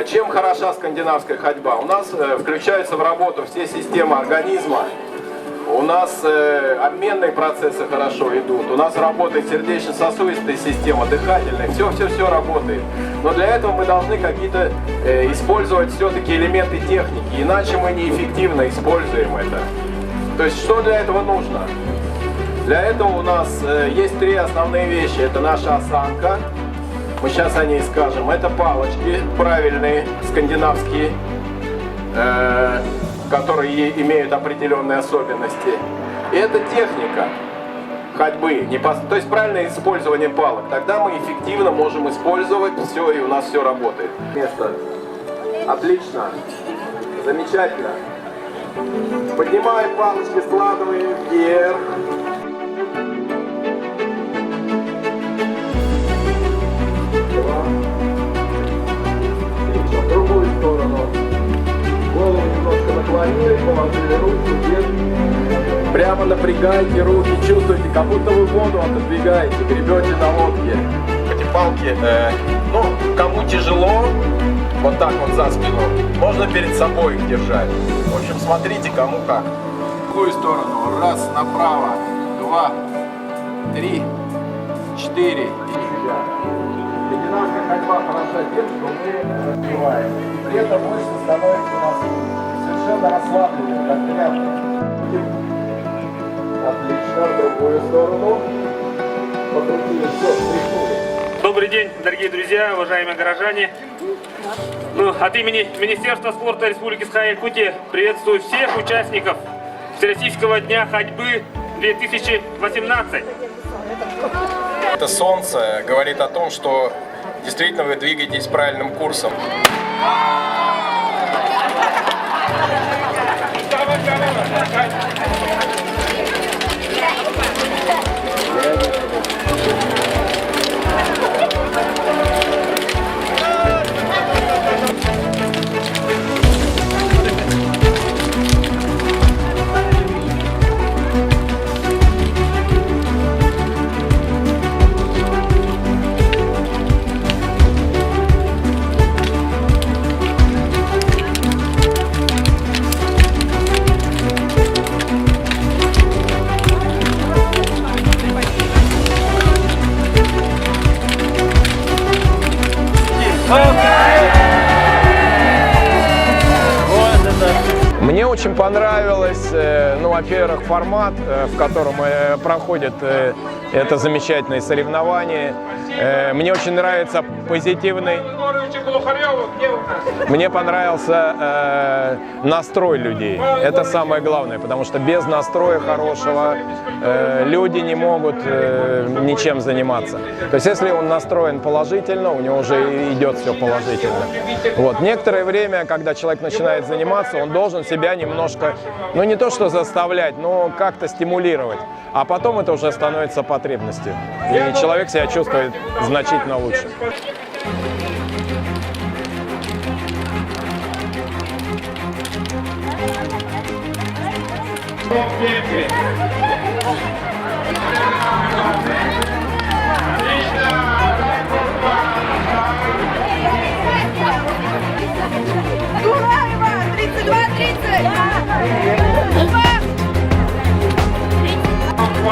Чем хороша скандинавская ходьба? У нас включаются в работу все системы организма. У нас обменные процессы хорошо идут, у нас работает сердечно-сосудистая система, дыхательная, все работает. Но для этого мы должны какие-то использовать все-таки элементы техники, иначе мы неэффективно используем это. То есть что для этого нужно? Для этого у нас есть три основные вещи. Это наша осанка, мы сейчас о ней скажем. Это палочки правильные, скандинавские, которые имеют определенные особенности. И это техника ходьбы, то есть правильное использование палок. Тогда мы эффективно можем использовать все, и у нас все работает. Место. Отлично. Замечательно. Поднимаем палочки, складываем вверх. В другую сторону. Голову немножко наклонили, положили руку вверх. Прямо напрягайте руки, чувствуйте, как будто вы воду отодвигаете, гребете на лодке. Эти палки, кому тяжело, вот так вот за спину, можно перед собой их держать. В общем, смотрите, кому как. В другую сторону. Раз, направо, 2, 3, 4. Скандинавская ходьба хороша тем, что мы развиваем. И при этом мышцы становятся у нас совершенно расслабленными, как тряпки. Отлично, в другую сторону. Покрутили, все, пришли. Добрый день, дорогие друзья, уважаемые горожане. От имени Министерства спорта Республики Саха-Якутия приветствую всех участников Всероссийского дня ходьбы 2018. Это солнце говорит о том, что действительно вы двигаетесь правильным курсом. Мне очень понравилось, во-первых, формат, в котором проходит это замечательное соревнование. Мне очень нравится позитивный. Мне понравился настрой людей. Это самое главное, потому что без настроя хорошего люди не могут ничем заниматься. То есть, если он настроен положительно, у него уже идет все положительно. Вот. Некоторое время, когда человек начинает заниматься, он должен себя немножко, не то что заставлять, но как-то стимулировать. А потом это уже становится потребностью. И человек себя чувствует значительно лучше. Дураева, 32-30! По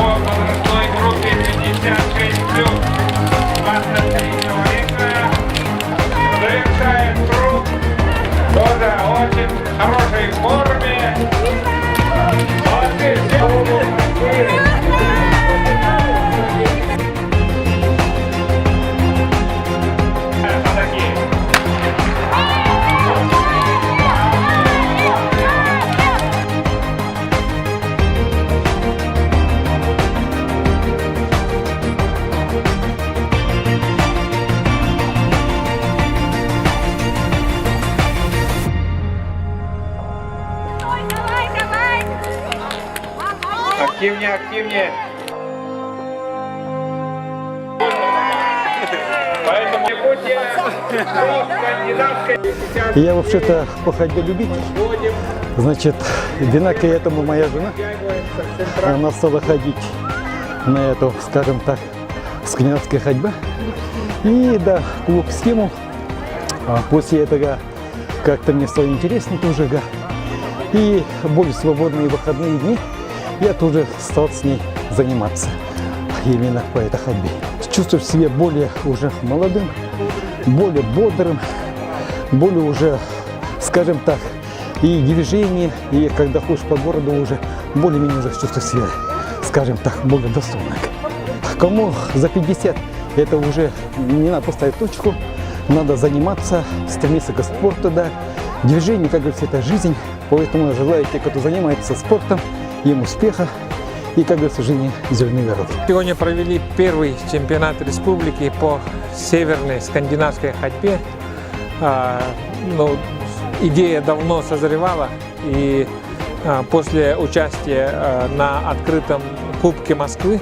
возрастной группе 56+, 23 человека, завершает круг, тоже очень хорошей форме. Молодцы, все. Активнее, активнее. Поэтому не будьте скандинавской. Я вообще-то по ходьбе любитель. Значит, виной этому моя жена. Она стала ходить на эту, скажем так, скандинавской ходьбе. И да, клуб «Стимул» А после этого как-то мне стало интересно тоже, и более свободные выходные дни я тоже стал с ней заниматься именно по этой ходьбе. Чувствую себя более уже молодым, более бодрым, более уже, скажем так, и движение, и когда ходишь по городу уже более-менее уже чувствую себя, скажем так, более достойно. Кому за 50, это уже не надо поставить точку, надо заниматься, стремиться к спорту, да. Движение, как говорится, это жизнь, поэтому я желаю те, кто занимается спортом, им успеха и, как говорится, жизни зеленой дороги. Сегодня провели первый чемпионат республики по северной скандинавской ходьбе. Идея давно созревала, и после участия на открытом Кубке Москвы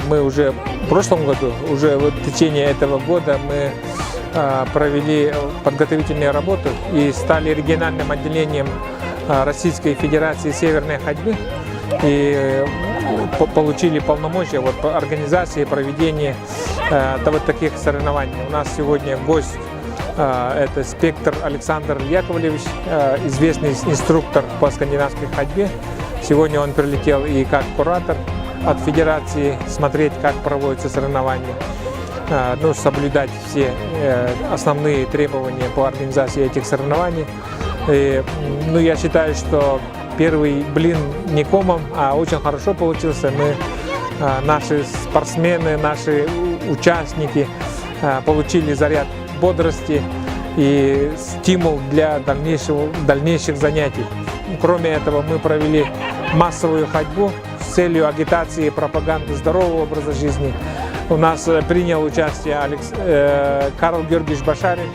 мы уже в прошлом году, уже в течение этого года мы провели подготовительные работы и стали региональным отделением Российской Федерации Северной ходьбы и получили полномочия по организации и проведению вот таких соревнований. У нас сегодня гость это Спектр Александр Яковлевич, известный инструктор по скандинавской ходьбе. Сегодня он прилетел и как куратор от Федерации смотреть, как проводятся соревнования, соблюдать все основные требования по организации этих соревнований. И, я считаю, что первый блин не комом, а очень хорошо получился. Наши спортсмены, наши участники получили заряд бодрости и стимул для дальнейших занятий. Кроме этого, мы провели массовую ходьбу с целью агитации и пропаганды здорового образа жизни. У нас принял участие Карл Георгиевич Башарин,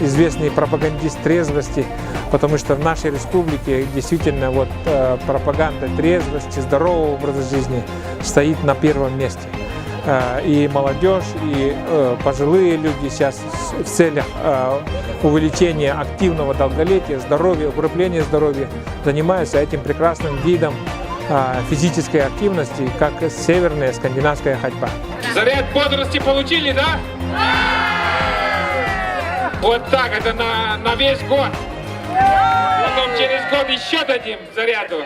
известный пропагандист трезвости, потому что в нашей республике действительно пропаганда трезвости, здорового образа жизни стоит на первом месте. И молодежь, и пожилые люди сейчас в целях увеличения активного долголетия, здоровья, укрепления здоровья занимаются этим прекрасным видом физической активности, как северная скандинавская ходьба. Заряд бодрости получили, да? Вот так, это на весь год. Потом через год еще дадим заряду.